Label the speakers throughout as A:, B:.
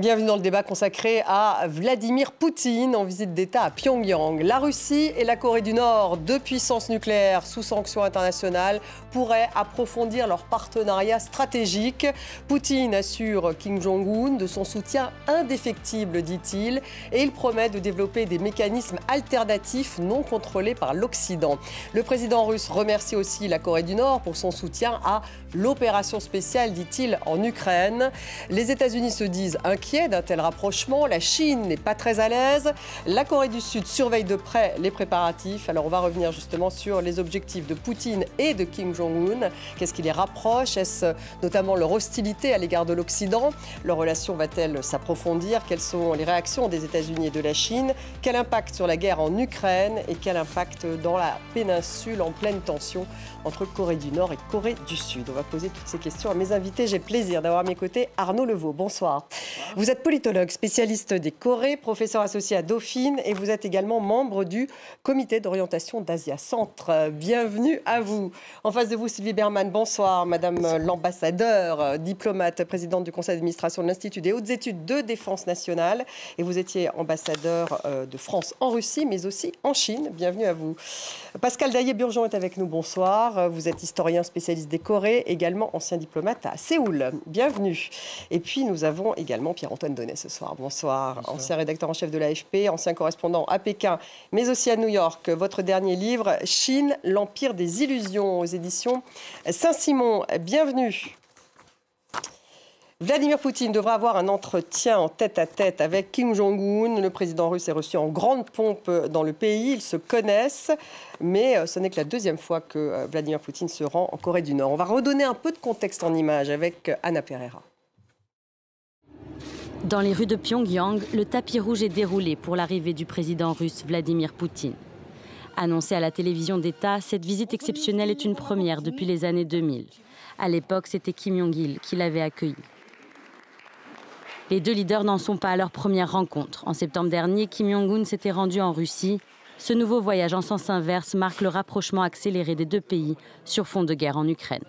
A: Bienvenue dans le débat consacré à Vladimir Poutine en visite d'État à Pyongyang. La Russie et la Corée du Nord, deux puissances nucléaires sous sanctions internationales, pourraient approfondir leur partenariat stratégique. Poutine assure Kim Jong-un de son soutien indéfectible, dit-il, et il promet de développer des mécanismes alternatifs non contrôlés par l'Occident. Le président russe remercie aussi la Corée du Nord pour son soutien à l'opération spéciale, dit-il, en Ukraine. Les États-Unis se disent inquiets d'un tel rapprochement. La Chine n'est pas très à l'aise. La Corée du Sud surveille de près les préparatifs. Alors on va revenir justement sur les objectifs de Poutine et de Kim Jong-un. Qu'est-ce qui les rapproche? Est-ce notamment leur hostilité à l'égard de l'Occident? Leur relation va-t-elle s'approfondir? Quelles sont les réactions des États-Unis et de la Chine? Quel impact sur la guerre en Ukraine et quel impact dans la péninsule en pleine tension entre Corée du Nord et Corée du Sud? On va poser toutes ces questions à mes invités. J'ai le plaisir d'avoir à mes côtés Arnaud Levaux. Bonsoir. Vous êtes politologue, spécialiste des Corées, professeur associé à Dauphine et vous êtes également membre du comité d'orientation d'Asia Centre. Bienvenue à vous. En face de vous, Sylvie Berman. Bonsoir, Madame l'ambassadeur, diplomate, présidente du conseil d'administration de l'Institut des hautes études de défense nationale. Et vous étiez ambassadeur de France en Russie, mais aussi en Chine. Bienvenue à vous. Pascal Daillé-Burgeon est avec nous. Bonsoir. Vous êtes historien spécialiste des Corées, également ancien diplomate à Séoul. Bienvenue. Et puis nous avons également Pierre-Antoine Donnet ce soir. Bonsoir. Bonsoir. Ancien rédacteur en chef de l'AFP, ancien correspondant à Pékin, mais aussi à New York. Votre dernier livre, Chine, l'Empire des illusions, aux éditions Saint-Simon. Bienvenue. Vladimir Poutine devra avoir un entretien en tête-à-tête avec Kim Jong-un. Le président russe est reçu en grande pompe dans le pays. Ils se connaissent, mais ce n'est que la deuxième fois que Vladimir Poutine se rend en Corée du Nord. On va redonner un peu de contexte en images avec Anna Pereira.
B: Dans les rues de Pyongyang, le tapis rouge est déroulé pour l'arrivée du président russe Vladimir Poutine. Annoncée à la télévision d'État, cette visite exceptionnelle est une première depuis les années 2000. À l'époque, c'était Kim Jong-il qui l'avait accueilli. Les deux leaders n'en sont pas à leur première rencontre. En septembre dernier, Kim Jong-un s'était rendu en Russie. Ce nouveau voyage en sens inverse marque le rapprochement accéléré des deux pays sur fond de guerre en Ukraine.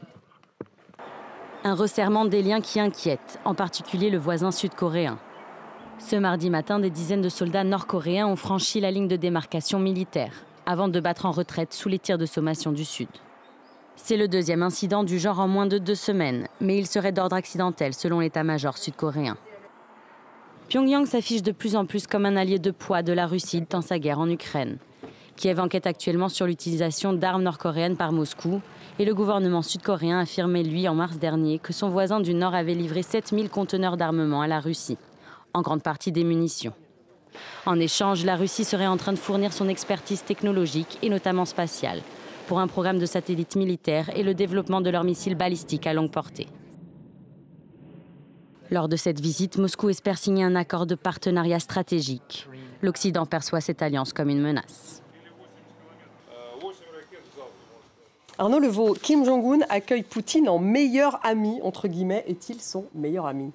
B: Un resserrement des liens qui inquiète, en particulier le voisin sud-coréen. Ce mardi matin, des dizaines de soldats nord-coréens ont franchi la ligne de démarcation militaire, avant de battre en retraite sous les tirs de sommation du Sud. C'est le deuxième incident du genre en moins de 2 semaines, mais il serait d'ordre accidentel selon l'état-major sud-coréen. Pyongyang s'affiche de plus en plus comme un allié de poids de la Russie dans sa guerre en Ukraine. Kiev enquête actuellement sur l'utilisation d'armes nord-coréennes par Moscou et le gouvernement sud-coréen affirmait, lui, en mars dernier, que son voisin du Nord avait livré 7000 conteneurs d'armement à la Russie, en grande partie des munitions. En échange, la Russie serait en train de fournir son expertise technologique et notamment spatiale pour un programme de satellites militaires et le développement de leurs missiles balistiques à longue portée. Lors de cette visite, Moscou espère signer un accord de partenariat stratégique. L'Occident perçoit cette alliance comme une menace.
A: Arnaud Levaux, Kim Jong-un accueille Poutine en meilleur ami, entre guillemets. Est-il son meilleur ami ?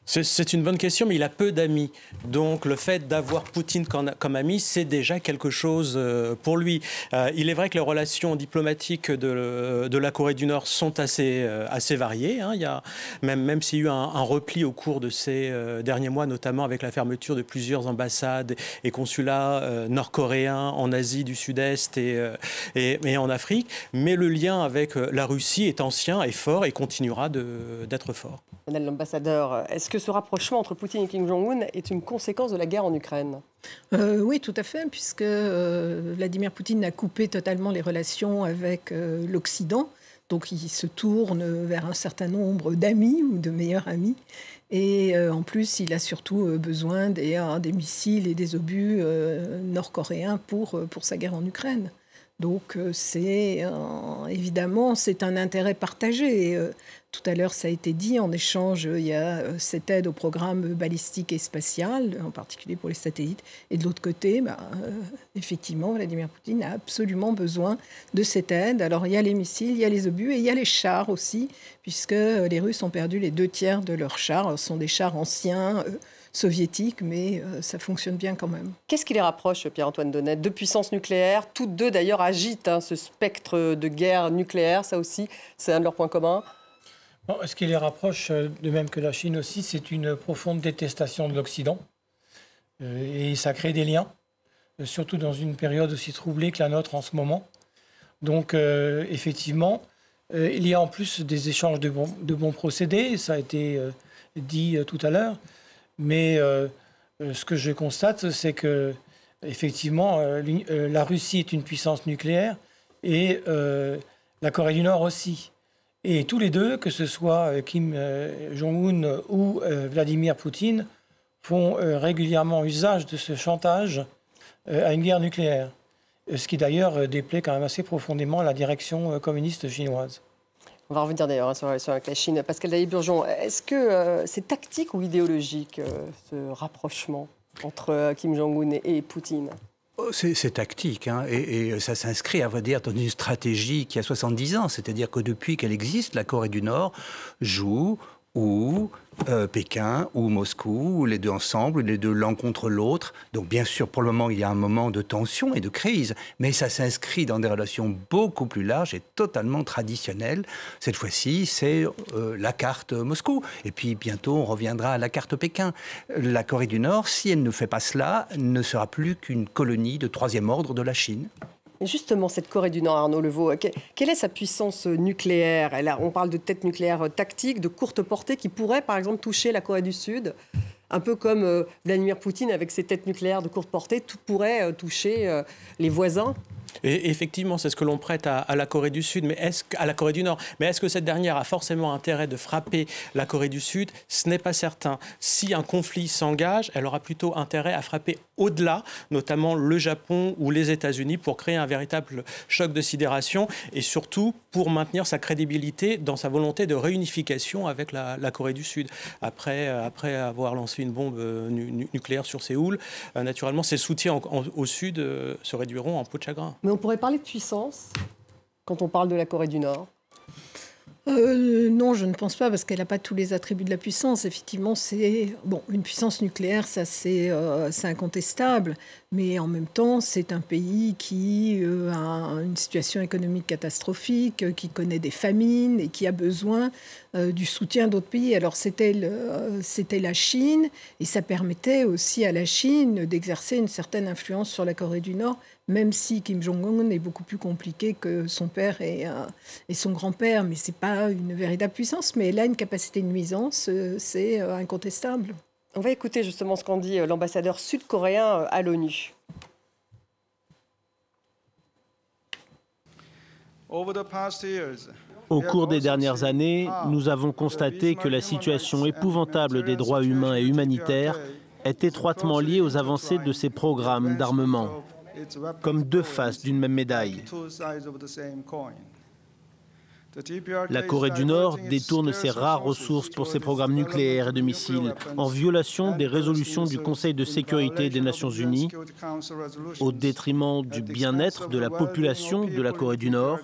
C: C'est une bonne question, mais il a peu d'amis. Donc le fait d'avoir Poutine comme ami, c'est déjà quelque chose pour lui. Il est vrai que les relations diplomatiques de la Corée du Nord sont assez variées. Hein. Il y a, même s'il y a eu un repli au cours de ces derniers mois, notamment avec la fermeture de plusieurs ambassades et consulats nord-coréens en Asie du Sud-Est et en Afrique. Mais le lien avec la Russie est ancien et fort et continuera d'être fort.
A: Madame l'ambassadeur, est-ce que ce rapprochement entre Poutine et Kim Jong-un est une conséquence de la guerre en Ukraine ?
D: Oui, tout à fait, puisque Vladimir Poutine a coupé totalement les relations avec l'Occident. Donc il se tourne vers un certain nombre d'amis ou de meilleurs amis. Et en plus, il a surtout besoin des missiles et des obus nord-coréens pour sa guerre en Ukraine. Donc évidemment, c'est un intérêt partagé. Tout à l'heure, ça a été dit, en échange, il y a cette aide au programme balistique et spatial, en particulier pour les satellites. Et de l'autre côté, effectivement, Vladimir Poutine a absolument besoin de cette aide. Alors, il y a les missiles, il y a les obus et il y a les chars aussi, puisque les Russes ont perdu les 2/3 de leurs chars. Alors, ce sont des chars anciens, soviétiques, mais ça fonctionne bien quand même.
A: Qu'est-ce qui les rapproche, Pierre-Antoine Donnet ? Deux puissances nucléaires, toutes deux d'ailleurs agitent ce spectre de guerre nucléaire, ça aussi, c'est un de leurs points communs.
E: Bon, ce qui les rapproche, de même que la Chine aussi, c'est une profonde détestation de l'Occident. Et ça crée des liens, surtout dans une période aussi troublée que la nôtre en ce moment. Donc, effectivement, il y a en plus des échanges de bons procédés, ça a été dit tout à l'heure. Mais ce que je constate, c'est que, effectivement, la Russie est une puissance nucléaire et la Corée du Nord aussi. Et tous les deux, que ce soit Kim Jong-un ou Vladimir Poutine, font régulièrement usage de ce chantage à une guerre nucléaire. Ce qui d'ailleurs déplaît quand même assez profondément à la direction communiste chinoise.
A: On va revenir d'ailleurs sur la relation avec la Chine. Pascal Dailly-Burgon, est-ce que c'est tactique ou idéologique, ce rapprochement entre Kim Jong-un et Poutine ?
F: C'est tactique, hein, et ça s'inscrit, à vrai dire, dans une stratégie qui a 70 ans. C'est-à-dire que depuis qu'elle existe, la Corée du Nord joue ou Pékin ou Moscou, ou les deux ensemble, les deux l'un contre l'autre. Donc bien sûr, pour le moment, il y a un moment de tension et de crise, mais ça s'inscrit dans des relations beaucoup plus larges et totalement traditionnelles. Cette fois-ci, c'est la carte Moscou. Et puis bientôt, on reviendra à la carte Pékin. La Corée du Nord, si elle ne fait pas cela, ne sera plus qu'une colonie de troisième ordre de la Chine.
A: Et justement, cette Corée du Nord, Arnaud Levaux, quelle est sa puissance nucléaire ? On parle de tête nucléaire tactique, de courte portée, qui pourrait, par exemple, toucher la Corée du Sud, un peu comme Vladimir Poutine avec ses têtes nucléaires de courte portée, tout pourrait toucher les voisins.
C: Et effectivement, c'est ce que l'on prête à la Corée du Sud, mais à la Corée du Nord. Mais est-ce que cette dernière a forcément intérêt de frapper la Corée du Sud ? Ce n'est pas certain. Si un conflit s'engage, elle aura plutôt intérêt à frapper au-delà, notamment le Japon ou les États-Unis, pour créer un véritable choc de sidération et surtout pour maintenir sa crédibilité dans sa volonté de réunification avec la Corée du Sud. Après avoir lancé une bombe nucléaire sur Séoul, naturellement, ses soutiens au Sud se réduiront en peau de chagrin.
A: Mais on pourrait parler de puissance quand on parle de la Corée du Nord ?
D: Non, je ne pense pas, parce qu'elle n'a pas tous les attributs de la puissance. Effectivement, c'est une puissance nucléaire, ça c'est incontestable, mais en même temps, c'est un pays qui a une situation économique catastrophique, qui connaît des famines et qui a besoin du soutien d'autres pays. Alors c'était la Chine, et ça permettait aussi à la Chine d'exercer une certaine influence sur la Corée du Nord, même si Kim Jong-un est beaucoup plus compliqué que son père et son grand-père, mais ce n'est pas une véritable puissance, mais elle a une capacité de nuisance, c'est incontestable.
A: On va écouter justement ce qu'en dit l'ambassadeur sud-coréen à l'ONU.
G: Au cours des dernières années, nous avons constaté que la situation épouvantable des droits humains et humanitaires est étroitement liée aux avancées de ces programmes d'armement, comme deux faces d'une même médaille. La Corée du Nord détourne ses rares ressources pour ses programmes nucléaires et de missiles, en violation des résolutions du Conseil de sécurité des Nations Unies, au détriment du bien-être de la population de la Corée du Nord,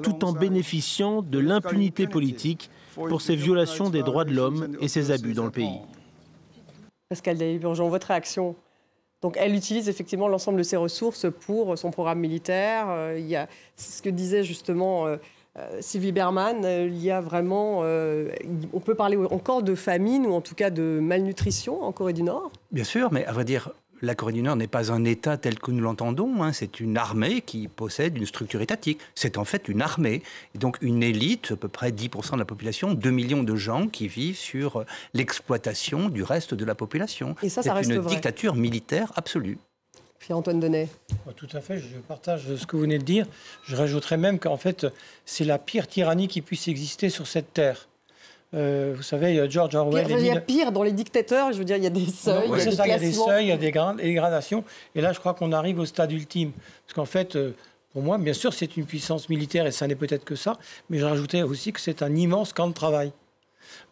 G: tout en bénéficiant de l'impunité politique pour ses violations des droits de l'homme et ses abus dans le pays.
A: Pascal Dailly-Burgon, votre réaction ? Donc elle utilise effectivement l'ensemble de ses ressources pour son programme militaire. C'est ce que disait justement Sylvie Bermann. Il y a vraiment, on peut parler encore de famine ou en tout cas de malnutrition en Corée du Nord ?
F: Bien sûr, mais à vrai dire, la Corée du Nord n'est pas un État tel que nous l'entendons. Hein. C'est une armée qui possède une structure étatique. C'est en fait une armée. Et donc une élite, à peu près 10% de la population, 2 millions de gens qui vivent sur l'exploitation du reste de la population.
A: Et ça reste
F: une
A: vrai.
F: Dictature militaire absolue.
A: Pierre-Antoine Denay.
E: Tout à fait, je partage ce que vous venez de dire. Je rajouterais même qu'en fait, c'est la pire tyrannie qui puisse exister sur cette terre. Vous savez, George Orwell...
A: Il y a pire dans les dictateurs, je veux dire, il y a des seuils, il y a des classements.
E: Il y a des seuils, il y a des gradations. Et là, je crois qu'on arrive au stade ultime. Parce qu'en fait, pour moi, bien sûr, c'est une puissance militaire, et ça n'est peut-être que ça, mais je rajoutais aussi que c'est un immense camp de travail.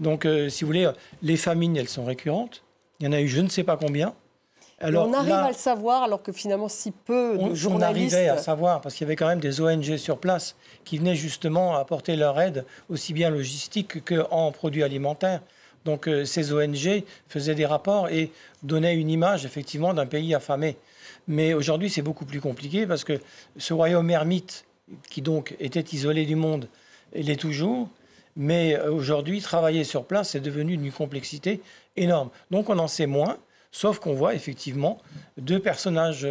E: Donc, si vous voulez, les famines, elles sont récurrentes. Il y en a eu je ne sais pas combien.
A: Alors, on arrive à le savoir alors que finalement si peu de journalistes...
E: On arrivait à savoir parce qu'il y avait quand même des ONG sur place qui venaient justement apporter leur aide, aussi bien logistique qu'en produits alimentaires. Donc ces ONG faisaient des rapports et donnaient une image effectivement d'un pays affamé. Mais aujourd'hui c'est beaucoup plus compliqué parce que ce royaume ermite qui donc était isolé du monde, il l'est toujours. Mais aujourd'hui, travailler sur place, c'est devenu d'une complexité énorme. Donc on en sait moins, sauf qu'on voit effectivement deux personnages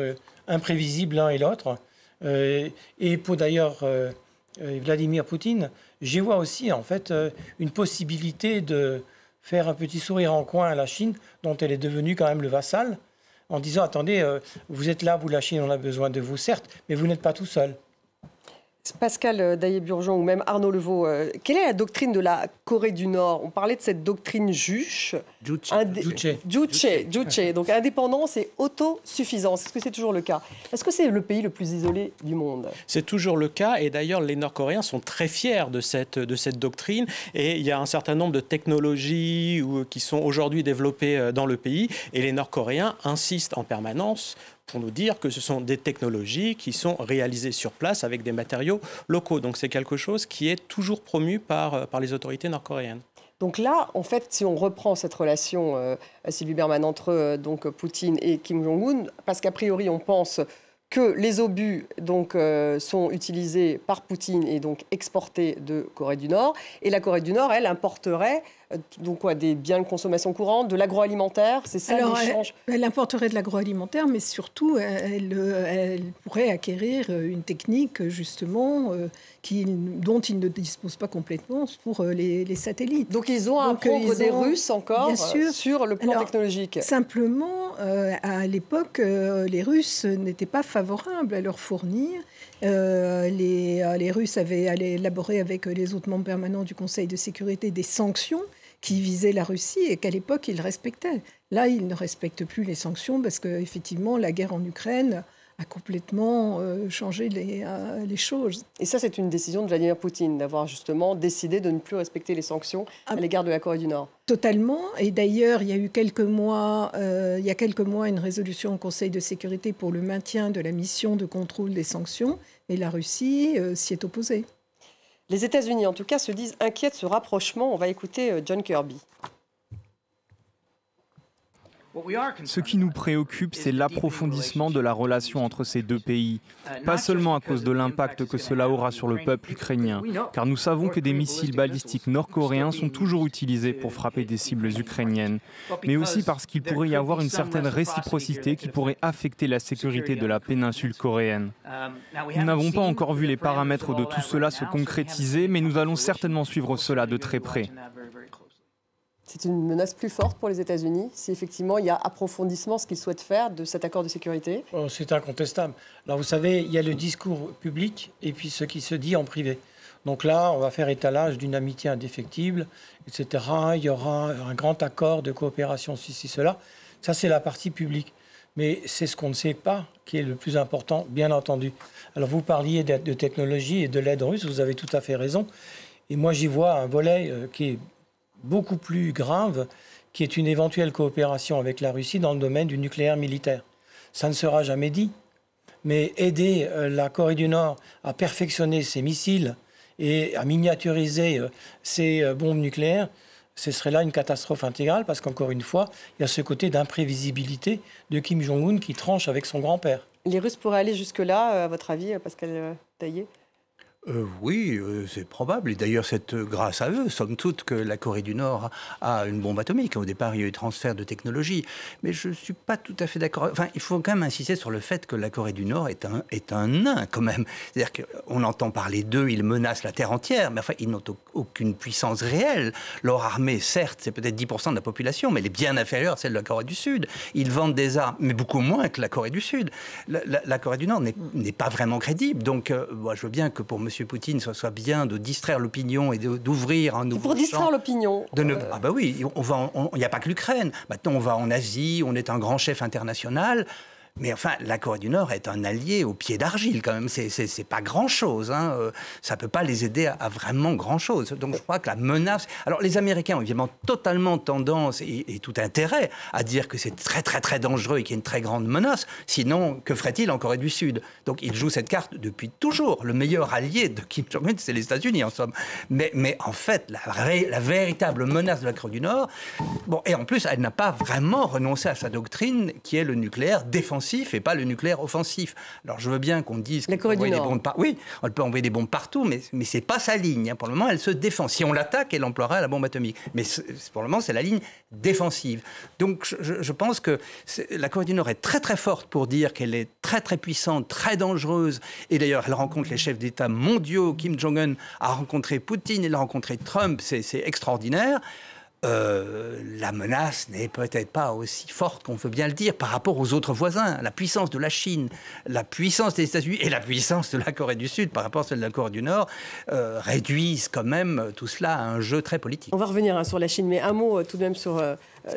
E: imprévisibles l'un et l'autre. Et pour d'ailleurs Vladimir Poutine, j'y vois aussi en fait une possibilité de faire un petit sourire en coin à la Chine, dont elle est devenue quand même le vassal, en disant, attendez, vous êtes là, vous la Chine, on a besoin de vous, certes, mais vous n'êtes pas tout seul.
A: Pascal Daillé-Burgeon ou même Arnaud Levaux, quelle est la doctrine de la Corée du Nord? On parlait de cette doctrine juche. Juche, donc indépendance et autosuffisance. Est-ce que c'est toujours le cas? Est-ce que c'est le pays le plus isolé du monde?
C: C'est toujours le cas et d'ailleurs les Nord-Coréens sont très fiers de cette doctrine et il y a un certain nombre de technologies qui sont aujourd'hui développées dans le pays et les Nord-Coréens insistent en permanence pour nous dire que ce sont des technologies qui sont réalisées sur place avec des matériaux locaux. Donc c'est quelque chose qui est toujours promu par les autorités nord-coréennes.
A: Donc là, en fait, si on reprend cette relation, Sylvie Berman, entre donc, Poutine et Kim Jong-un, parce qu'a priori on pense que les obus donc, sont utilisés par Poutine et donc exportés de Corée du Nord, et la Corée du Nord, elle, importerait donc quoi, des biens de consommation courante, de l'agroalimentaire, c'est ça l'échange?
D: Elle importerait de l'agroalimentaire, mais surtout, elle pourrait acquérir une technique, justement, dont ils ne disposent pas complètement pour les satellites.
A: Donc ils ont à apprendre des Russes encore sur le plan technologique.
D: Simplement, à l'époque, les Russes n'étaient pas favorables à leur fournir. Les Russes avaient élaboré avec les autres membres permanents du Conseil de sécurité des sanctions qui visaient la Russie et qu'à l'époque, ils respectaient. Là, ils ne respectent plus les sanctions parce qu'effectivement, la guerre en Ukraine a complètement changé les choses.
A: Et ça, c'est une décision de Vladimir Poutine, d'avoir justement décidé de ne plus respecter les sanctions à l'égard de la Corée du Nord.
D: Totalement. Et d'ailleurs, il y a eu quelques mois, une résolution au Conseil de sécurité pour le maintien de la mission de contrôle des sanctions. Et la Russie s'y est opposée.
A: Les États-Unis, en tout cas, se disent inquiets de ce rapprochement. On va écouter John Kirby.
H: Ce qui nous préoccupe, c'est l'approfondissement de la relation entre ces deux pays. Pas seulement à cause de l'impact que cela aura sur le peuple ukrainien, car nous savons que des missiles balistiques nord-coréens sont toujours utilisés pour frapper des cibles ukrainiennes, mais aussi parce qu'il pourrait y avoir une certaine réciprocité qui pourrait affecter la sécurité de la péninsule coréenne. Nous n'avons pas encore vu les paramètres de tout cela se concrétiser, mais nous allons certainement suivre cela de très près.
A: C'est une menace plus forte pour les États-Unis, si effectivement il y a approfondissement, ce qu'ils souhaitent faire de cet accord de sécurité?
E: C'est incontestable. Alors vous savez, il y a le discours public et puis ce qui se dit en privé. Donc là, on va faire étalage d'une amitié indéfectible, etc. Il y aura un grand accord de coopération, ceci, cela. Ça, c'est la partie publique. Mais c'est ce qu'on ne sait pas qui est le plus important, bien entendu. Alors vous parliez de technologie et de l'aide russe, vous avez tout à fait raison. Et moi, j'y vois un volet qui est beaucoup plus grave, qui est une éventuelle coopération avec la Russie dans le domaine du nucléaire militaire. Ça ne sera jamais dit, mais aider la Corée du Nord à perfectionner ses missiles et à miniaturiser ses bombes nucléaires, ce serait là une catastrophe intégrale, parce qu'encore une fois, il y a ce côté d'imprévisibilité de Kim Jong-un qui tranche avec son grand-père.
A: Les Russes pourraient aller jusque-là, à votre avis, Pascal Daillé?
F: Oui, c'est probable. Et d'ailleurs, c'est grâce à eux, somme toute, que la Corée du Nord a une bombe atomique. Au départ, il y a eu transfert de technologie. Mais je ne suis pas tout à fait d'accord. Enfin, il faut quand même insister sur le fait que la Corée du Nord est un nain, quand même. C'est-à-dire qu'on entend parler d'eux, ils menacent la Terre entière, mais enfin, ils n'ont aucune puissance réelle. Leur armée, certes, c'est peut-être 10% de la population, mais elle est bien inférieure à celle de la Corée du Sud. Ils vendent des armes, mais beaucoup moins que la Corée du Sud. La Corée du Nord n'est pas vraiment crédible. Donc, moi, je veux bien que pour M. Poutine, ce soit bien de distraire l'opinion et d'ouvrir un nouveau champ.
A: Pour distraire l'opinion.
F: Ah bah oui, il n'y a pas que l'Ukraine. Maintenant, on va en Asie, on est un grand chef international. Mais enfin, la Corée du Nord est un allié au pied d'argile, quand même. C'est pas grand-chose. Hein. Ça ne peut pas les aider à vraiment grand-chose. Donc, je crois que la menace... Alors, les Américains ont évidemment totalement tendance et tout intérêt à dire que c'est très, très, très dangereux et qu'il y a une très grande menace. Sinon, que ferait-il en Corée du Sud? Donc, ils jouent cette carte depuis toujours. Le meilleur allié de Kim Jong-un, c'est les États-Unis, en somme. Mais en fait, la véritable menace de la Corée du Nord... Bon, et en plus, elle n'a pas vraiment renoncé à sa doctrine, qui est le nucléaire défensif défensif et pas le nucléaire offensif. Alors je veux bien qu'on dise
A: la Corée du Nord.
F: Oui, on peut envoyer des bombes partout, mais c'est pas sa ligne. Pour le moment, elle se défend. Si on l'attaque, elle emploiera la bombe atomique. Mais pour le moment, c'est la ligne défensive. Donc je pense que la Corée du Nord est très très forte pour dire qu'elle est très très puissante, très dangereuse. Et d'ailleurs, elle rencontre les chefs d'État mondiaux. Kim Jong-un a rencontré Poutine, il a rencontré Trump. C'est extraordinaire. La menace n'est peut-être pas aussi forte qu'on veut bien le dire par rapport aux autres voisins. La puissance de la Chine, la puissance des États-Unis et la puissance de la Corée du Sud par rapport à celle de la Corée du Nord réduisent quand même tout cela à un jeu très politique.
A: On va revenir sur la Chine, mais un mot tout de même sur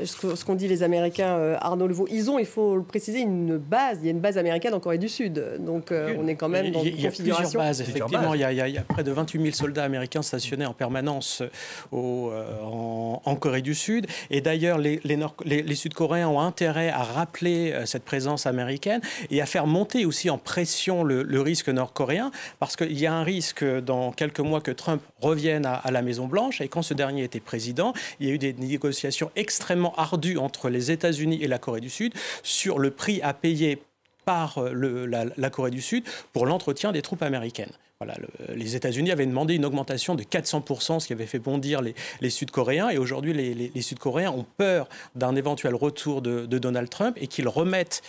A: ce qu'ont dit les Américains, Arnaud Levaux. Ils ont, il faut le préciser, une base. Il y a une base américaine en Corée du Sud. Donc on est quand même dans une configuration.
C: Il y a plusieurs bases, effectivement. Il y a près de 28 000 soldats américains stationnés en permanence en Corée du Sud. Et d'ailleurs, les Sud-Coréens ont intérêt à rappeler cette présence américaine et à faire monter aussi en pression le risque nord-coréen, parce qu'il y a un risque dans quelques mois que Trump revienne à la Maison-Blanche. Et quand ce dernier était président, il y a eu des négociations extrêmement ardues entre les États-Unis et la Corée du Sud sur le prix à payer par la Corée du Sud pour l'entretien des troupes américaines. Voilà, les États-Unis avaient demandé une augmentation de 400%, ce qui avait fait bondir les Sud-Coréens. Et aujourd'hui, les Sud-Coréens ont peur d'un éventuel retour de Donald Trump et qu'ils remettent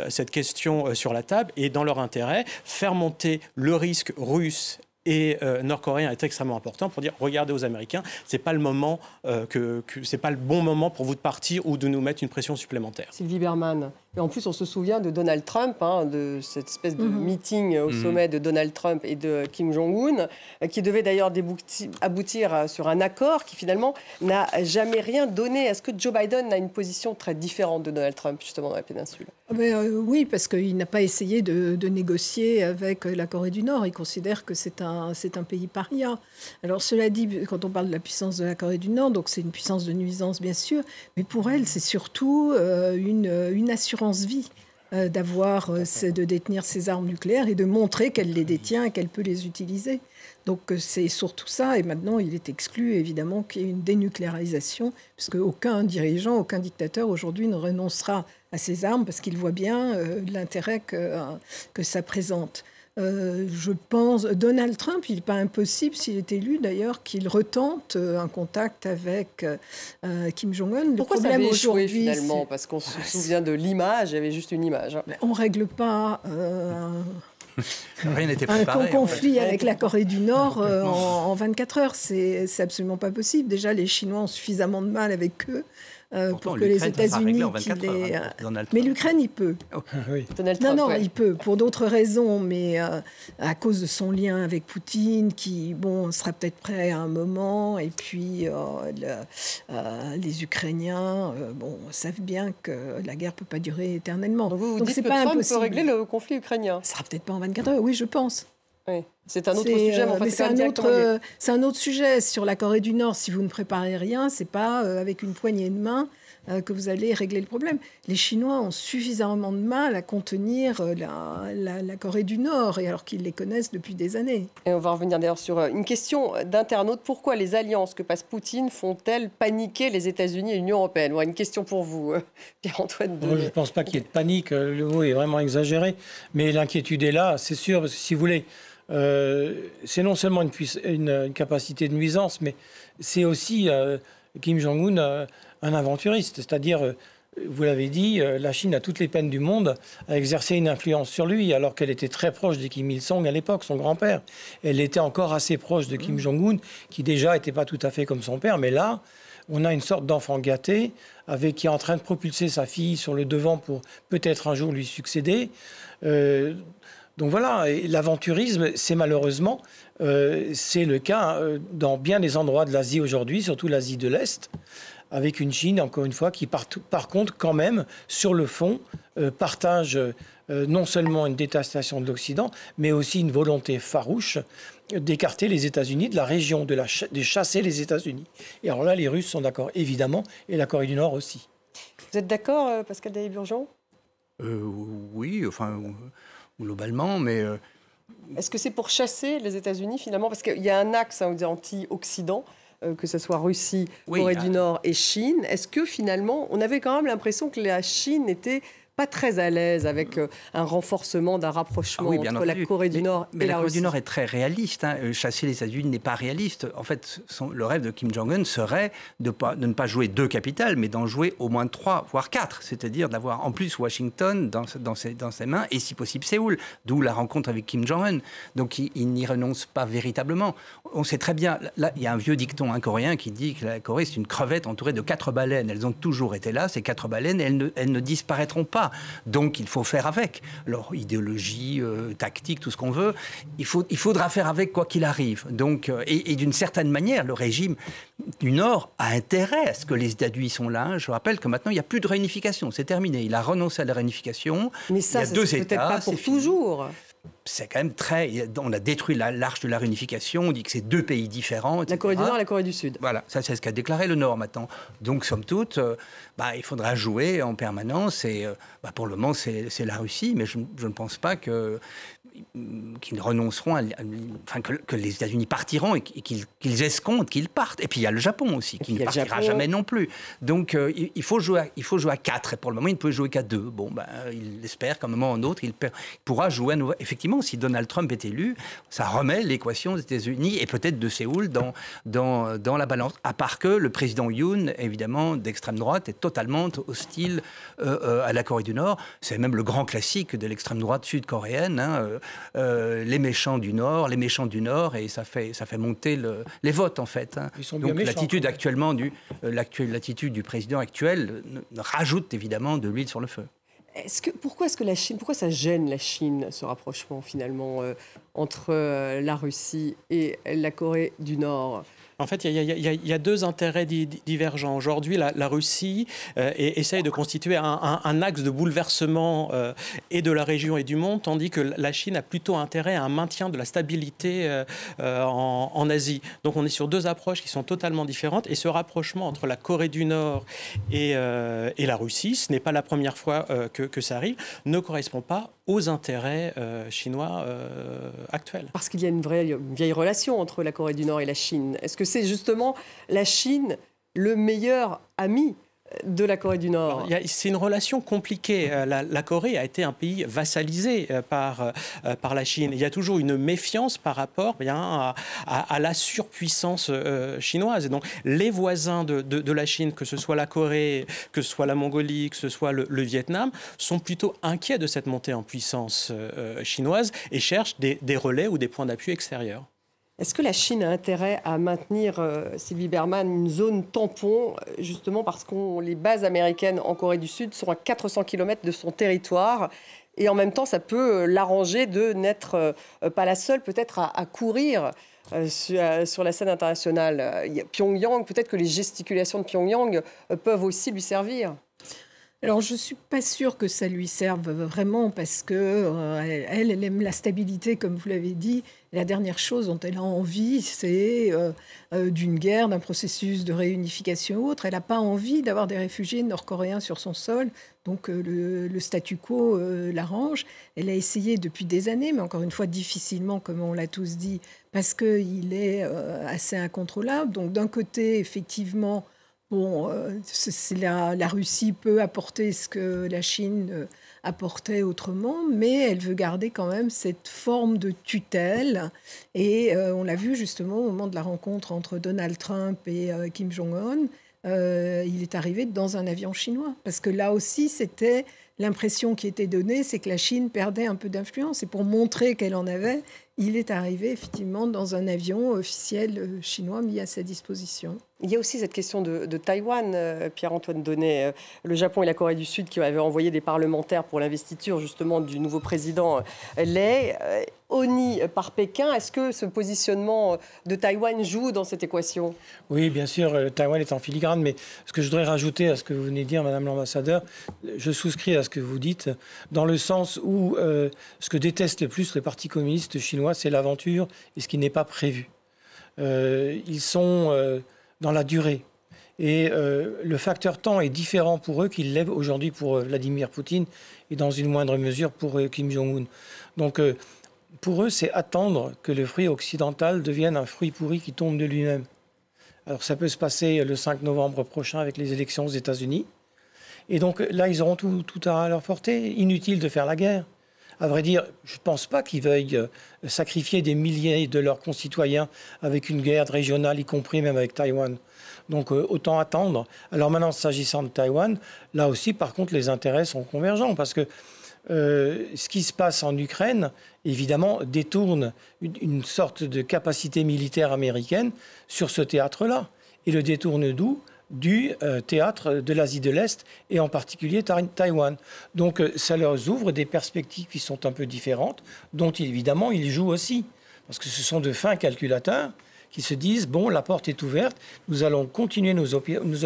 C: cette question sur la table. Et dans leur intérêt, faire monter le risque russe et nord-coréen est extrêmement important pour dire regardez aux Américains, c'est pas le moment c'est pas le bon moment pour vous de partir ou de nous mettre une pression supplémentaire.
A: Sylvie Berman. Et en plus, on se souvient de Donald Trump, de cette espèce de meeting au sommet de Donald Trump et de Kim Jong-un, qui devait d'ailleurs aboutir sur un accord qui finalement n'a jamais rien donné. Est-ce que Joe Biden a une position très différente de Donald Trump, justement, dans la péninsule ?
D: Oui, parce qu'il n'a pas essayé de négocier avec la Corée du Nord. Il considère que c'est un pays paria. Alors cela dit, quand on parle de la puissance de la Corée du Nord, donc c'est une puissance de nuisance, bien sûr, mais pour elle, c'est surtout une assurance vie de détenir ses armes nucléaires et de montrer qu'elle les détient et qu'elle peut les utiliser. Donc c'est surtout ça. Et maintenant, il est exclu, évidemment, qu'il y ait une dénucléarisation, puisque aucun dirigeant, aucun dictateur aujourd'hui ne renoncera à ses armes parce qu'il voit bien l'intérêt que ça présente. Je pense, Donald Trump, il n'est pas impossible, s'il est élu d'ailleurs, qu'il retente un contact avec Kim Jong-un.
A: Pourquoi ça avait échoué finalement ? Parce qu'on se souvient de l'image, il y avait juste une image.
D: On ne règle pas
F: Rien n'était préparé,
D: un conflit avec la Corée du Nord en 24 heures. C'est absolument pas possible. Déjà, les Chinois ont suffisamment de mal avec eux. Pour que les États-Unis... Mais l'Ukraine, il peut.
A: Oui.
D: Non, il peut, pour d'autres raisons, mais à cause de son lien avec Poutine, qui sera peut-être prêt à un moment, et puis les Ukrainiens savent bien que la guerre ne peut pas durer éternellement.
A: Donc vous dites que Trump peut régler le conflit ukrainien ?
D: Ce sera peut-être pas en 24 heures, oui, je pense.
A: Oui. C'est un autre sujet, mais
D: c'est un autre sujet. Sur la Corée du Nord, si vous ne préparez rien, c'est pas avec une poignée de main que vous allez régler le problème. Les Chinois ont suffisamment de mal à contenir la Corée du Nord, et alors qu'ils les connaissent depuis des années.
A: Et on va revenir d'ailleurs sur une question d'internaute. Pourquoi les alliances que passe Poutine font-elles paniquer les États-Unis et l'Union européenne ? Une question pour vous, Pierre-Antoine.
E: Je ne pense pas qu'il y ait de panique. Le mot est vraiment exagéré. Mais l'inquiétude est là, c'est sûr, parce que si vous voulez... c'est non seulement une capacité de nuisance, mais c'est aussi Kim Jong-un un aventuriste. C'est-à-dire, vous l'avez dit, la Chine a toutes les peines du monde à exercer une influence sur lui, alors qu'elle était très proche de Kim Il-sung à l'époque, son grand-père. Elle était encore assez proche de Kim Jong-un, qui déjà n'était pas tout à fait comme son père, mais là, on a une sorte d'enfant gâté qui est en train de propulser sa fille sur le devant pour peut-être un jour lui succéder. Donc voilà, l'aventurisme, c'est malheureusement, c'est le cas dans bien des endroits de l'Asie aujourd'hui, surtout l'Asie de l'Est, avec une Chine, encore une fois, qui par contre, quand même, sur le fond, partage non seulement une détestation de l'Occident, mais aussi une volonté farouche d'écarter les États-Unis de la région, de chasser les États-Unis. Et alors là, les Russes sont d'accord, évidemment, et la Corée du Nord aussi.
A: Vous êtes d'accord, Pascal Dailly-Burgeon ?
F: Oui, enfin... globalement, mais...
A: Est-ce que c'est pour chasser les États-Unis, finalement ? Parce qu'il y a un axe anti-Occident, que ce soit Russie, Corée du Nord et Chine. Est-ce que, finalement, on avait quand même l'impression que la Chine était pas très à l'aise avec un renforcement d'un rapprochement entre la Corée du Nord et la Russie.
F: Mais la Corée du Nord est très réaliste. Chasser les États-Unis n'est pas réaliste. En fait, le rêve de Kim Jong-un serait de ne pas jouer 2 capitales, mais d'en jouer au moins 3, voire 4. C'est-à-dire d'avoir en plus Washington dans ses mains et si possible Séoul. D'où la rencontre avec Kim Jong-un. Donc il n'y renonce pas véritablement. On sait très bien, là, il y a un vieux dicton coréen qui dit que la Corée, c'est une crevette entourée de 4 baleines. Elles ont toujours été là, ces 4 baleines, et elles ne disparaîtront pas. Donc il faut faire avec. Alors, idéologie, tactique, tout ce qu'on veut, il faudra faire avec quoi qu'il arrive. Donc, et d'une certaine manière, le régime du Nord a intérêt à ce que les États-Unis sont là. Je rappelle que maintenant, il n'y a plus de réunification. C'est terminé. Il a renoncé à la réunification.
A: Mais ça, c'est peut-être pas pour toujours.
F: C'est quand même on a détruit l'arche de la réunification, on dit que c'est 2 pays différents, etc.
A: La Corée du Nord et la Corée du Sud.
F: Voilà, ça c'est ce qu'a déclaré le Nord maintenant. Donc, somme toute, il faudra jouer en permanence. Et pour le moment, c'est la Russie, mais je ne pense pas qu'ils renonceront, que les États-Unis partiront et qu'ils escomptent qu'ils partent. Et puis il y a le Japon aussi, qui ne partira jamais non plus. Donc il faut jouer à 4. Et pour le moment, il ne peut jouer qu'à 2. Bon, il espère qu'à un moment ou un autre, il pourra jouer à nouveau. Effectivement, si Donald Trump est élu, ça remet l'équation des États-Unis et peut-être de Séoul dans la balance. À part que le président Yoon, évidemment, d'extrême droite, est totalement hostile à la Corée du Nord. C'est même le grand classique de l'extrême droite sud-coréenne. Les méchants du Nord, et ça fait monter les votes en fait. Ils sont bien méchants. L'attitude du président actuel rajoute évidemment de l'huile sur le feu.
A: Pourquoi ça gêne la Chine, ce rapprochement finalement entre la Russie et la Corée du Nord ?
C: En fait, il y a 2 intérêts divergents. Aujourd'hui, la Russie essaye de constituer un axe de bouleversement et de la région et du monde, tandis que la Chine a plutôt intérêt à un maintien de la stabilité en Asie. Donc on est sur 2 approches qui sont totalement différentes. Et ce rapprochement entre la Corée du Nord et la Russie, ce n'est pas la première fois que ça arrive, ne correspond pas aux intérêts chinois actuels.
A: Parce qu'il y a une vieille relation entre la Corée du Nord et la Chine. Est-ce que c'est justement la Chine le meilleur ami de la Corée du Nord?
C: C'est une relation compliquée. La Corée a été un pays vassalisé par la Chine. Il y a toujours une méfiance par rapport à la surpuissance chinoise. Et donc, les voisins de la Chine, que ce soit la Corée, que ce soit la Mongolie, que ce soit le Vietnam, sont plutôt inquiets de cette montée en puissance chinoise et cherchent des relais ou des points d'appui extérieurs.
A: Est-ce que la Chine a intérêt à maintenir, Sylvie Bermann, une zone tampon, justement parce que les bases américaines en Corée du Sud sont à 400 km de son territoire, et en même temps, ça peut l'arranger de n'être pas la seule, peut-être, à courir sur la scène internationale. Pyongyang, peut-être que les gesticulations de Pyongyang peuvent aussi lui servir.
D: Alors, je ne suis pas sûre que ça lui serve vraiment parce qu'elle aime la stabilité, comme vous l'avez dit. La dernière chose dont elle a envie, c'est d'une guerre, d'un processus de réunification ou autre. Elle n'a pas envie d'avoir des réfugiés nord-coréens sur son sol. Donc, le statu quo l'arrange. Elle a essayé depuis des années, mais encore une fois, difficilement, comme on l'a tous dit, parce qu'il est assez incontrôlable. Donc, d'un côté, effectivement... la Russie peut apporter ce que la Chine apportait autrement, mais elle veut garder quand même cette forme de tutelle. Et on l'a vu justement au moment de la rencontre entre Donald Trump et Kim Jong-un. Il est arrivé dans un avion chinois. Parce que là aussi, c'était l'impression qui était donnée, c'est que la Chine perdait un peu d'influence. Et pour montrer qu'elle en avait, il est arrivé effectivement dans un avion officiel chinois mis à sa disposition.
A: Il y a aussi cette question de Taïwan, Pierre-Antoine Donnet. Le Japon et la Corée du Sud qui avaient envoyé des parlementaires pour l'investiture justement du nouveau président Lay, honni par Pékin. Est-ce que ce positionnement de Taïwan joue dans cette équation?
E: Oui, bien sûr, Taïwan est en filigrane, mais ce que je voudrais rajouter à ce que vous venez de dire, Madame l'ambassadeur, je souscris à ce que vous dites, dans le sens où ce que détestent le plus les partis communistes chinois, c'est l'aventure et ce qui n'est pas prévu. Ils sont dans la durée. Et le facteur temps est différent pour eux qu'il l'est aujourd'hui pour Vladimir Poutine et dans une moindre mesure pour Kim Jong-un. Donc pour eux, c'est attendre que le fruit occidental devienne un fruit pourri qui tombe de lui-même. Alors ça peut se passer le 5 novembre prochain avec les élections aux États-Unis. Et donc là, ils auront tout à leur portée. Inutile de faire la guerre. À vrai dire, je ne pense pas qu'ils veuillent sacrifier des milliers de leurs concitoyens avec une guerre régionale, y compris même avec Taïwan. Donc autant attendre. Alors maintenant, s'agissant de Taïwan, là aussi, par contre, les intérêts sont convergents. Parce que ce qui se passe en Ukraine, évidemment, détourne une sorte de capacité militaire américaine sur ce théâtre-là. Et le détourne d'où ? Du théâtre de l'Asie de l'Est et en particulier Taïwan. Donc ça leur ouvre des perspectives qui sont un peu différentes, dont évidemment ils jouent aussi. Parce que ce sont de fins calculateurs qui se disent, bon, la porte est ouverte, nous allons continuer nos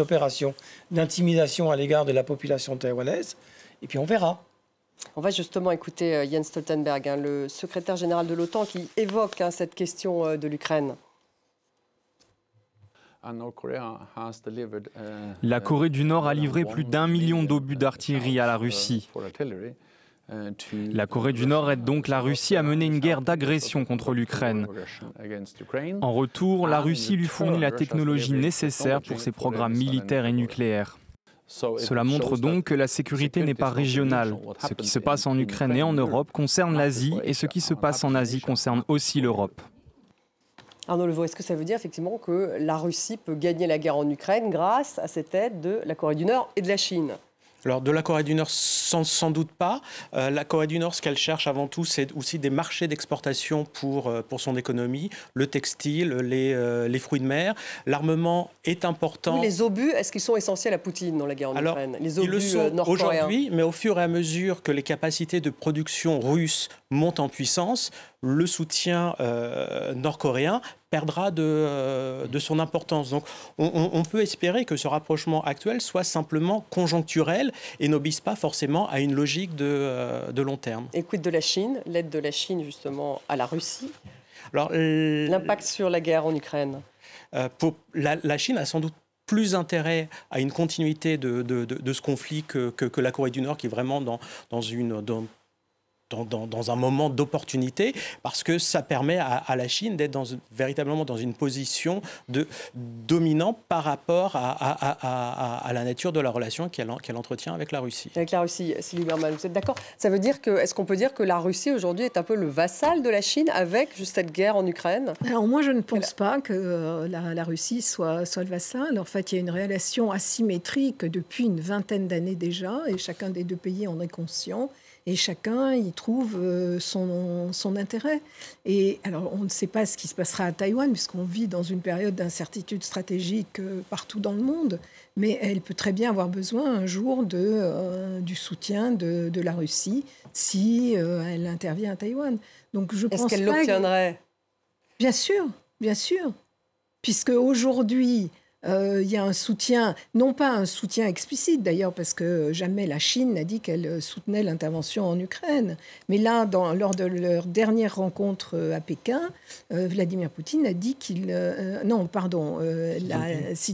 E: opérations d'intimidation à l'égard de la population taïwanaise, et puis on verra.
A: On va justement écouter Jens Stoltenberg, le secrétaire général de l'OTAN, qui évoque cette question de l'Ukraine.
H: La Corée du Nord a livré plus d'1 million d'obus d'artillerie à la Russie. La Corée du Nord aide donc la Russie à mener une guerre d'agression contre l'Ukraine. En retour, la Russie lui fournit la technologie nécessaire pour ses programmes militaires et nucléaires. Cela montre donc que la sécurité n'est pas régionale. Ce qui se passe en Ukraine et en Europe concerne l'Asie, et ce qui se passe en Asie concerne aussi l'Europe.
A: Arnaud Levaux, est-ce que ça veut dire effectivement que la Russie peut gagner la guerre en Ukraine grâce à cette aide de la Corée du Nord et de la Chine ?
C: Alors, de la Corée du Nord, sans doute pas. La Corée du Nord, ce qu'elle cherche avant tout, c'est aussi des marchés d'exportation pour son économie, le textile, les fruits de mer. L'armement est important.
A: Oui, les obus, est-ce qu'ils sont essentiels à Poutine dans la guerre en Ukraine ? Les obus
C: ils le sont
A: nord-coréens
C: aujourd'hui, mais au fur et à mesure que les capacités de production russes montent en puissance, le soutien nord-coréen perdra de son importance. Donc on peut espérer que ce rapprochement actuel soit simplement conjoncturel et n'obéisse pas forcément à une logique de long terme.
A: Et quid de la Chine, l'aide de la Chine justement à la Russie,
C: alors,
A: l'impact sur la guerre en Ukraine
C: la Chine a sans doute plus intérêt à une continuité de ce conflit que la Corée du Nord, qui est vraiment dans un moment d'opportunité, parce que ça permet à la Chine d'être véritablement dans une position dominante par rapport à la nature de la relation qu'elle entretient avec la Russie.
A: Avec la Russie, Sylvie Berman, vous êtes d'accord ? Ça veut dire est-ce qu'on peut dire que la Russie aujourd'hui est un peu le vassal de la Chine avec juste cette guerre en Ukraine ?
D: Alors moi, je ne pense pas que la Russie soit le vassal. En fait, il y a une relation asymétrique depuis une vingtaine d'années déjà, et chacun des deux pays en est conscient. Et chacun y trouve son intérêt. Et alors, on ne sait pas ce qui se passera à Taïwan, puisqu'on vit dans une période d'incertitude stratégique partout dans le monde. Mais elle peut très bien avoir besoin un jour du soutien de la Russie si elle intervient à Taïwan. Donc, je pense
A: Est-ce qu'elle l'obtiendrait ?
D: Bien sûr, bien sûr. Puisque aujourd'hui, il y a un soutien, non pas un soutien explicite d'ailleurs, parce que jamais la Chine n'a dit qu'elle soutenait l'intervention en Ukraine. Mais là, lors de leur dernière rencontre à Pékin, Vladimir Poutine a dit Xi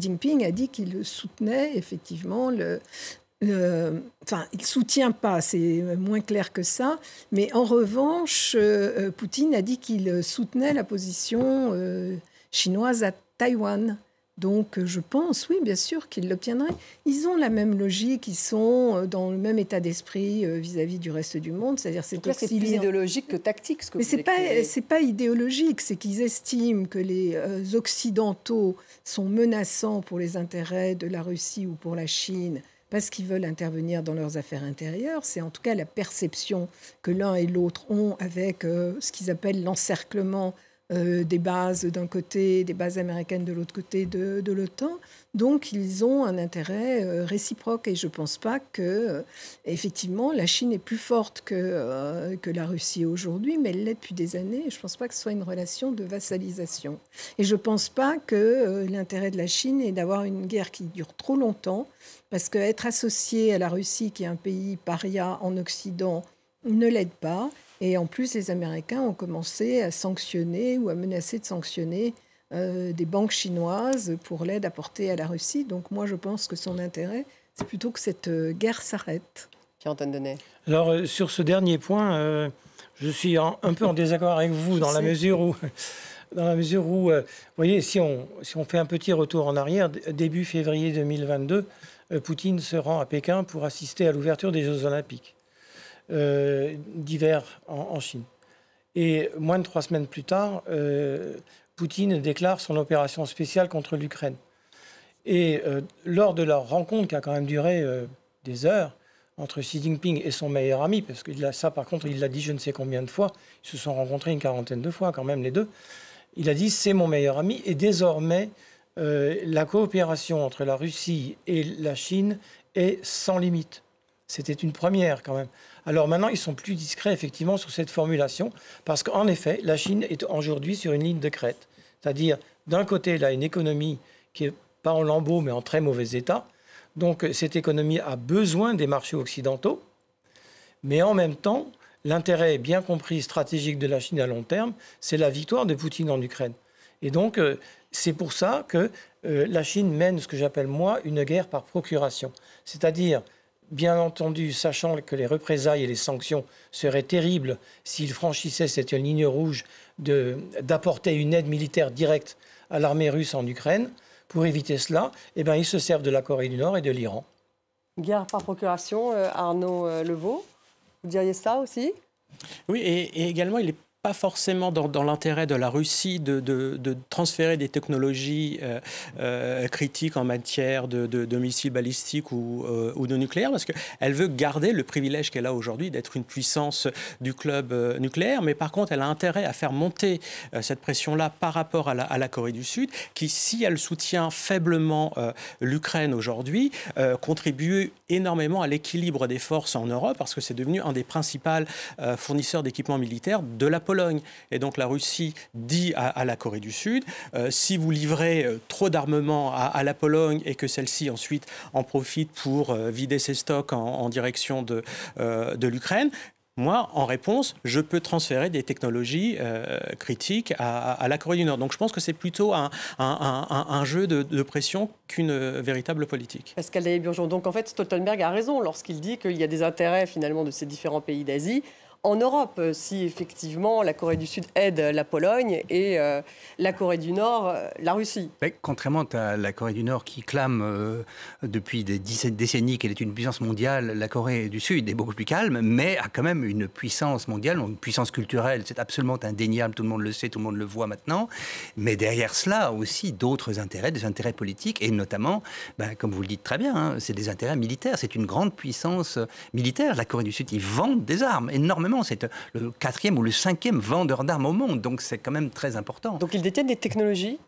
D: Jinping a dit qu'il soutenait effectivement enfin, il ne soutient pas, c'est moins clair que ça, mais en revanche, Poutine a dit qu'il soutenait la position chinoise à Taïwan. Donc, je pense, oui, bien sûr, qu'ils l'obtiendraient. Ils ont la même logique, ils sont dans le même état d'esprit vis-à-vis du reste du monde. C'est-à-dire, c'est
A: plus idéologique que tactique, ce que
D: Mais
A: vous
D: c'est pas idéologique, c'est qu'ils estiment que les Occidentaux sont menaçants pour les intérêts de la Russie ou pour la Chine, parce qu'ils veulent intervenir dans leurs affaires intérieures. C'est en tout cas la perception que l'un et l'autre ont avec ce qu'ils appellent l'encerclement des bases d'un côté, des bases américaines de l'autre côté de l'OTAN. Donc, ils ont un intérêt réciproque. Et je ne pense pas que, effectivement, la Chine est plus forte que la Russie aujourd'hui, mais elle l'est depuis des années. Je ne pense pas que ce soit une relation de vassalisation. Et je ne pense pas que l'intérêt de la Chine est d'avoir une guerre qui dure trop longtemps, parce qu'être associé à la Russie, qui est un pays paria en Occident, ne l'aide pas. Et en plus, les Américains ont commencé à sanctionner ou à menacer de sanctionner des banques chinoises pour l'aide apportée à la Russie. Donc moi, je pense que son intérêt, c'est plutôt que cette guerre s'arrête.
A: Pierre-Antoine Denet.
E: Alors, sur ce dernier point, je suis un peu en désaccord avec vous dans la mesure où, vous voyez, si on fait un petit retour en arrière, début février 2022, Poutine se rend à Pékin pour assister à l'ouverture des Jeux Olympiques d'hiver en Chine. Et moins de 3 semaines plus tard, Poutine déclare son opération spéciale contre l'Ukraine. Et lors de leur rencontre, qui a quand même duré des heures, entre Xi Jinping et son meilleur ami, parce que ça, par contre, il l'a dit je ne sais combien de fois, ils se sont rencontrés une quarantaine de fois, quand même, les deux. Il a dit « c'est mon meilleur ami », et désormais, la coopération entre la Russie et la Chine est sans limite. C'était une première, quand même. Alors maintenant, ils sont plus discrets, effectivement, sur cette formulation, parce qu'en effet, la Chine est aujourd'hui sur une ligne de crête. C'est-à-dire, d'un côté, elle a une économie qui n'est pas en lambeaux, mais en très mauvais état. Donc, cette économie a besoin des marchés occidentaux. Mais en même temps, l'intérêt bien compris stratégique de la Chine à long terme, c'est la victoire de Poutine en Ukraine. Et donc, c'est pour ça que la Chine mène ce que j'appelle, moi, une guerre par procuration. C'est-à-dire, bien entendu, sachant que les représailles et les sanctions seraient terribles s'il franchissait cette ligne rouge d'apporter une aide militaire directe à l'armée russe en Ukraine, pour éviter cela, eh bien, ils se servent de la Corée du Nord et de l'Iran.
A: Guerre par procuration, Arnaud Levaux, vous diriez ça aussi?
C: Oui, et également, il est pas forcément dans l'intérêt de la Russie de transférer des technologies critiques en matière de missiles balistiques ou de nucléaire, parce qu'elle veut garder le privilège qu'elle a aujourd'hui d'être une puissance du club nucléaire, mais par contre, elle a intérêt à faire monter cette pression-là par rapport à la Corée du Sud, qui, si elle soutient faiblement l'Ukraine aujourd'hui, contribue énormément à l'équilibre des forces en Europe, parce que c'est devenu un des principaux fournisseurs d'équipements militaires de la Pologne. Et donc la Russie dit à la Corée du Sud, si vous livrez trop d'armements à la Pologne et que celle-ci ensuite en profite pour vider ses stocks en direction de l'Ukraine, moi, en réponse, je peux transférer des technologies critiques à la Corée du Nord. Donc je pense que c'est plutôt un jeu de pression qu'une véritable politique.
A: Pascal Daillet-Burgon, donc en fait, Stoltenberg a raison lorsqu'il dit qu'il y a des intérêts finalement de ces différents pays d'Asie en Europe, si effectivement la Corée du Sud aide la Pologne et la Corée du Nord la Russie.
F: Mais contrairement à la Corée du Nord qui clame depuis des décennies qu'elle est une puissance mondiale, la Corée du Sud est beaucoup plus calme, mais a quand même une puissance mondiale, une puissance culturelle, c'est absolument indéniable, tout le monde le sait, tout le monde le voit maintenant. Mais derrière cela aussi d'autres intérêts, des intérêts politiques, et notamment, comme vous le dites très bien, hein, c'est des intérêts militaires, c'est une grande puissance militaire. La Corée du Sud, ils vendent des armes énormément. C'est le 4e ou le 5e vendeur d'armes au monde, donc c'est quand même très important.
A: Donc ils détiennent des technologies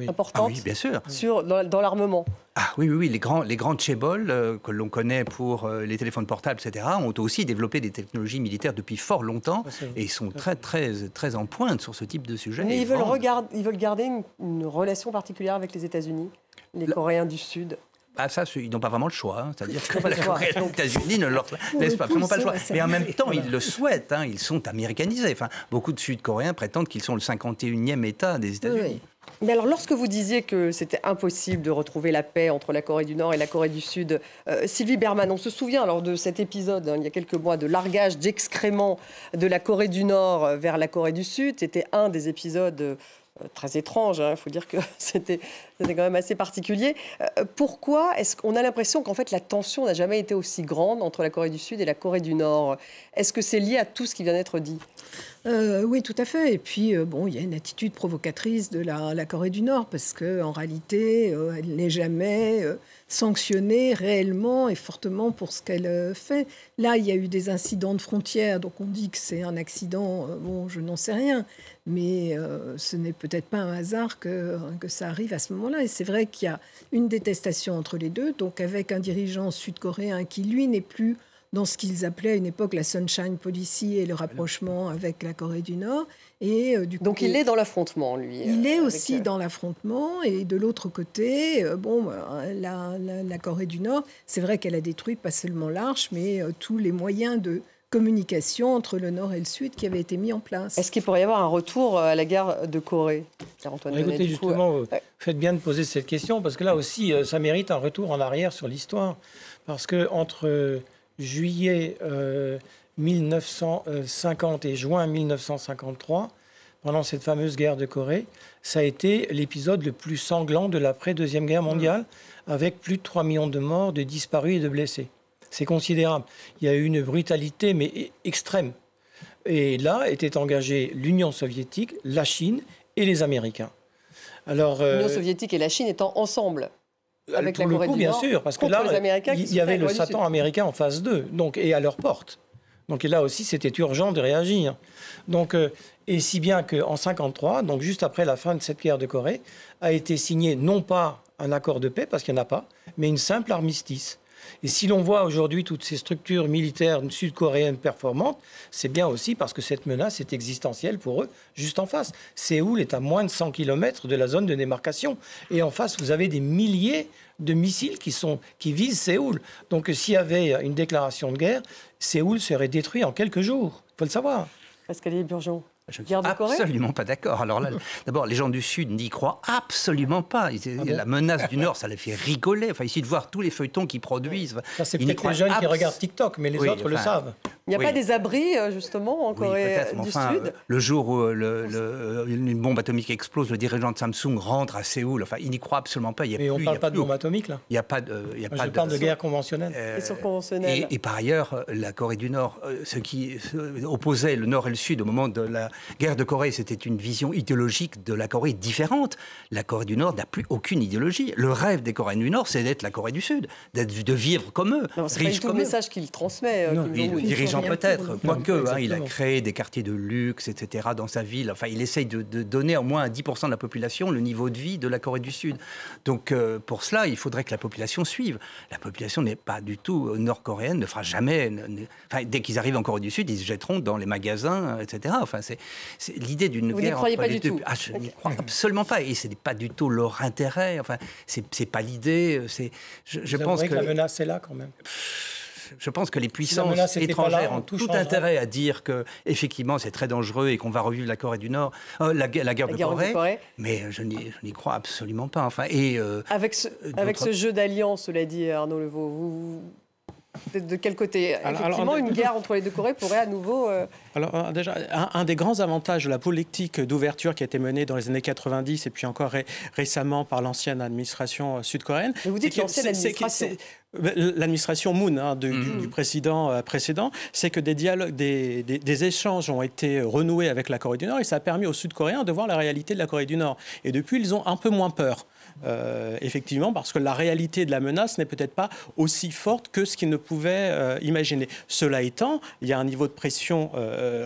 A: importantes
F: oui, bien sûr.
A: Dans l'armement.
F: Ah oui, les grands chaebols que l'on connaît pour les téléphones portables, etc., ont aussi développé des technologies militaires depuis fort longtemps et ils sont très en pointe sur ce type de sujet.
A: Mais ils veulent garder une relation particulière avec les États-Unis, les Coréens du Sud.
F: Ah, ça, ils n'ont pas vraiment le choix. Hein. C'est-à-dire que la Corée et les États-Unis ne leur laissent absolument pas le choix. Mais en même temps, ils le souhaitent. Hein. Ils sont américanisés. Enfin, beaucoup de Sud-Coréens prétendent qu'ils sont le 51e État des États-Unis.
A: Oui. Mais alors, lorsque vous disiez que c'était impossible de retrouver la paix entre la Corée du Nord et la Corée du Sud, Sylvie Berman, on se souvient lors de cet épisode, il y a quelques mois, de largage d'excréments de la Corée du Nord vers la Corée du Sud. C'était un des épisodes très étrange, il faut dire que c'était quand même assez particulier. Pourquoi est-ce qu'on a l'impression qu'en fait la tension n'a jamais été aussi grande entre la Corée du Sud et la Corée du Nord? Est-ce que c'est lié à tout ce qui vient d'être dit?
D: Oui, tout à fait. Et puis, il y a une attitude provocatrice de la Corée du Nord, parce qu'en réalité, elle n'est jamais sanctionnée réellement et fortement pour ce qu'elle fait. Là, il y a eu des incidents de frontières, donc on dit que c'est un accident. Je n'en sais rien. Mais ce n'est peut-être pas un hasard que ça arrive à ce moment-là. Et c'est vrai qu'il y a une détestation entre les deux, donc avec un dirigeant sud-coréen qui, lui, n'est plus dans ce qu'ils appelaient à une époque la Sunshine Policy et le rapprochement avec la Corée du Nord. Et,
A: donc il est dans l'affrontement, lui.
D: Il est aussi dans l'affrontement. Et de l'autre côté, la Corée du Nord, c'est vrai qu'elle a détruit pas seulement l'Arche, mais tous les moyens de communication entre le Nord et le Sud qui avaient été mis en place.
A: Est-ce qu'il pourrait y avoir un retour à la guerre de Corée?
E: Écoutez, justement, vous faites bien de poser cette question, parce que là aussi, ça mérite un retour en arrière sur l'histoire. Parce qu'entre juillet 1950 et juin 1953, pendant cette fameuse guerre de Corée, ça a été l'épisode le plus sanglant de l'après-Deuxième Guerre mondiale, avec plus de 3 millions de morts, de disparus et de blessés. C'est considérable. Il y a eu une brutalité, mais extrême. Et là étaient engagés l'Union soviétique, la Chine et les Américains.
A: L'Union soviétique et la Chine étant ensemble avec la Corée du
E: bien
A: Nord,
E: sûr, parce que là, il y avait le Satan américain en phase 2, donc, et à leur porte. Donc là aussi, c'était urgent de réagir. Donc, et si bien qu'en 1953, donc juste après la fin de cette guerre de Corée, a été signé non pas un accord de paix, parce qu'il n'y en a pas, mais une simple armistice. Et si l'on voit aujourd'hui toutes ces structures militaires sud-coréennes performantes, c'est bien aussi parce que cette menace est existentielle pour eux, juste en face. Séoul est à moins de 100 km de la zone de démarcation. Et en face, vous avez des milliers de missiles qui visent Séoul. Donc s'il y avait une déclaration de guerre, Séoul serait détruit en quelques jours. Il faut le savoir.
A: Pascal Burgeon.
F: Je ne suis absolument pas d'accord. Alors là, d'abord, les gens du Sud n'y croient absolument pas. La menace du Nord, ça les fait rigoler. Enfin, ici, de voir tous les feuilletons qu'ils produisent.
E: Ça, c'est peut-être les jeunes qui regardent TikTok, mais les autres le savent.
A: Il n'y a pas des abris, justement, en Corée du Sud.
F: Le jour où une bombe atomique explose, le dirigeant de Samsung rentre à Séoul. Enfin, il n'y croit absolument pas.
E: Mais on ne parle pas de bombe atomique, là.
F: Il n'y a pas de...
E: Je parle de guerre conventionnelle.
F: Et par ailleurs, la Corée du Nord, ce qui opposait le Nord et le Sud au moment de la guerre de Corée, c'était une vision idéologique de la Corée différente. La Corée du Nord n'a plus aucune idéologie. Le rêve des Coréens du Nord, c'est d'être la Corée du Sud, de vivre comme eux,
A: c'est pas du tout le message qu'il transmet.
F: Dirigeant peut-être, quoique, il a créé des quartiers de luxe, etc. dans sa ville. Enfin, il essaye de donner au moins à 10% de la population le niveau de vie de la Corée du Sud. Donc, pour cela, il faudrait que la population suive. La population n'est pas du tout nord-coréenne, ne fera jamais... dès qu'ils arrivent en Corée du Sud, ils se jetteront dans les magasins, etc. Enfin, c'est l'idée d'une guerre...
A: Vous n'y croyez pas du tout?
F: Je n'y crois absolument pas. Et ce n'est pas du tout leur intérêt. Enfin, c'est pas l'idée.
E: Je pense que la menace est là, quand même.
F: Je pense que les puissances étrangères ont tout intérêt à dire que effectivement c'est très dangereux et qu'on va revivre la Corée du Nord, la guerre de Corée. Mais je n'y crois absolument pas. Enfin,
A: avec ce jeu d'alliance, cela dit Arnaud Levaux, vous de quel côté? Effectivement, une guerre entre les deux Corées pourrait à nouveau...
C: Alors déjà, un des grands avantages de la politique d'ouverture qui a été menée dans les années 90 et puis encore récemment par l'ancienne administration sud-coréenne...
A: Mais vous dites l'ancienne administration.
C: L'administration Moon du président précédent, c'est que des dialogues, des échanges ont été renoués avec la Corée du Nord et ça a permis aux Sud-Coréens de voir la réalité de la Corée du Nord. Et depuis, ils ont un peu moins peur. Effectivement, parce que la réalité de la menace n'est peut-être pas aussi forte que ce qu'ils ne pouvaient imaginer. Cela étant, il y a un niveau de pression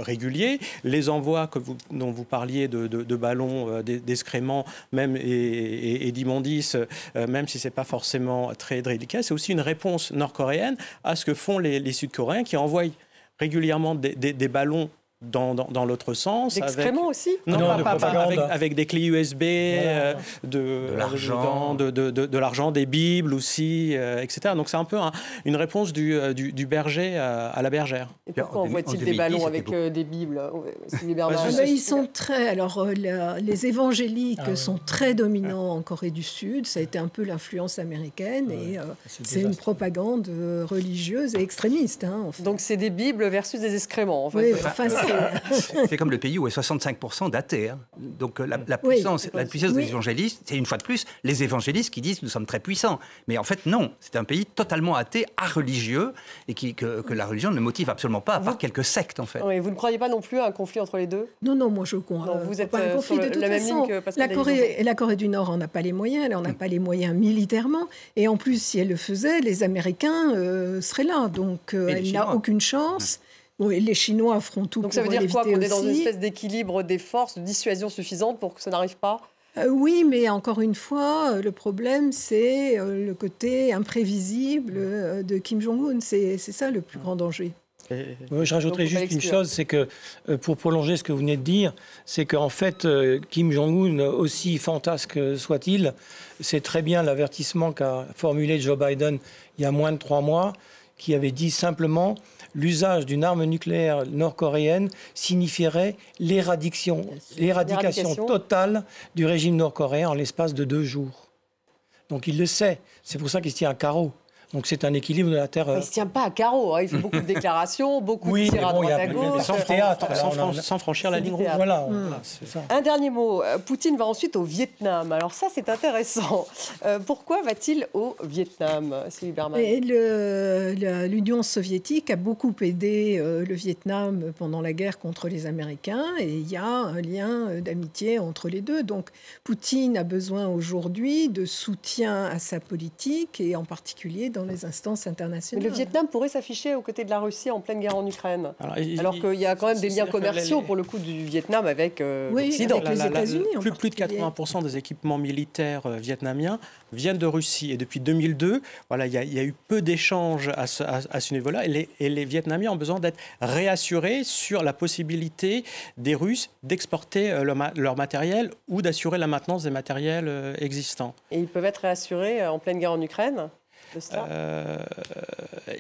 C: régulier. Les envois dont vous parliez de ballons, d'excréments même et d'immondices, même si ce n'est pas forcément très délicat, c'est aussi une réponse nord-coréenne à ce que font les Sud-Coréens qui envoient régulièrement des ballons dans l'autre sens.
A: D'excréments aussi?
C: Non, avec des clés USB, de l'argent, des bibles aussi, etc. Donc c'est un peu une réponse du berger à la bergère.
A: Et pourquoi envoie-t-il des ballons avec des bibles?
D: Ils sont très... Alors, les évangéliques sont très dominants en Corée du Sud. Ça a été un peu l'influence américaine et c'est une propagande religieuse et extrémiste. En fait.
A: Donc c'est des bibles versus des excréments, en fait.
D: Oui, enfin,
F: c'est comme le pays où il y a 65% d'athées. Donc la puissance des évangélistes, c'est une fois de plus les évangélistes qui disent nous sommes très puissants. Mais en fait, non. C'est un pays totalement athée, religieux, et que la religion ne motive absolument pas, à part quelques sectes, en fait.
A: Oui, vous ne croyez pas non plus à un conflit entre les deux?
D: Non, moi je crois.
A: Vous êtes
D: pas un conflit de toute
A: la même
D: façon.
A: ligne que Pascal
D: la Corée du Nord, on n'a pas les moyens. Elle n'a pas les moyens militairement. Et en plus, si elle le faisait, les Américains seraient là. Donc elle n'a aucune chance. Oui, les Chinois feront tout pour l'éviter aussi.
A: Donc ça veut dire quoi? Qu'on est dans une espèce d'équilibre des forces, de dissuasion suffisante pour que ça n'arrive pas?
D: Oui, mais encore une fois, le problème, c'est le côté imprévisible de Kim Jong-un. C'est ça le plus grand danger.
E: Je rajouterais juste une chose, c'est que, pour prolonger ce que vous venez de dire, c'est qu'en fait, Kim Jong-un, aussi fantasque soit-il, c'est très bien l'avertissement qu'a formulé Joe Biden il y a moins de 3 mois, qui avait dit simplement l'usage d'une arme nucléaire nord-coréenne signifierait l'éradication totale du régime nord-coréen en l'espace de 2 jours. Donc il le sait. C'est pour ça qu'il se tient à carreau. Donc c'est un équilibre de la Terre.
A: Il ne se tient pas à carreau, hein. Il fait beaucoup de déclarations, beaucoup de tirs à droite à gauche.
C: Sans franchir la ligne rouge.
E: Voilà,
A: c'est ça. Un dernier mot, Poutine va ensuite au Vietnam. Alors ça, c'est intéressant. Pourquoi va-t-il au Vietnam, Sylvie Berman?
D: L'Union soviétique a beaucoup aidé le Vietnam pendant la guerre contre les Américains, et il y a un lien d'amitié entre les deux. Donc Poutine a besoin aujourd'hui de soutien à sa politique, et en particulier dans les instances internationales.
A: Mais le Vietnam pourrait s'afficher aux côtés de la Russie en pleine guerre en Ukraine. Alors qu'il y a quand même des liens commerciaux pour le coup du Vietnam avec l'Occident.
D: Avec les États-Unis.
C: Plus de 80% des équipements militaires vietnamiens viennent de Russie. Et depuis 2002, voilà, il y a eu peu d'échanges à ce niveau-là. Et les Vietnamiens ont besoin d'être réassurés sur la possibilité des Russes d'exporter leur matériel ou d'assurer la maintenance des matériels existants.
A: Et ils peuvent être réassurés en pleine guerre en Ukraine ?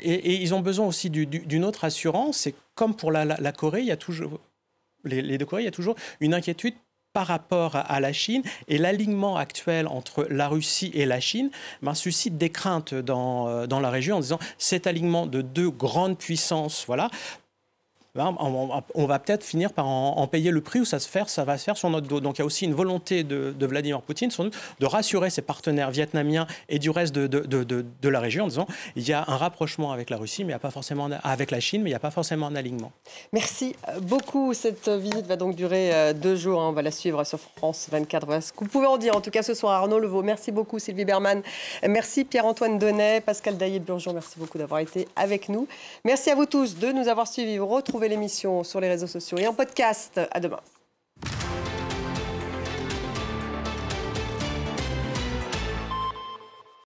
C: Et ils ont besoin aussi d'une autre assurance. C'est comme pour la Corée, il y a toujours, les deux Corées, il y a toujours une inquiétude par rapport à la Chine. Et l'alignement actuel entre la Russie et la Chine suscite des craintes dans la région en disant cet alignement de deux grandes puissances, voilà, on va peut-être finir par en payer le prix, ou ça va se faire sur notre dos. Donc il y a aussi une volonté de Vladimir Poutine sans doute, de rassurer ses partenaires vietnamiens et du reste de la région en disant il y a un rapprochement avec la Russie, mais il y a pas forcément avec la Chine, mais il n'y a pas forcément un alignement.
A: Merci beaucoup. Cette visite va donc durer 2 jours. On va la suivre sur France 24. Voilà ce que vous pouvez en dire. En tout cas, ce soir, Arnaud Levaux. Merci beaucoup, Sylvie Berman. Merci, Pierre-Antoine Donnet, Pascal Daillet-Burgeon. Merci beaucoup d'avoir été avec nous. Merci à vous tous de nous avoir suivis. Vous retrouvez l'émission sur les réseaux sociaux et en podcast. À demain.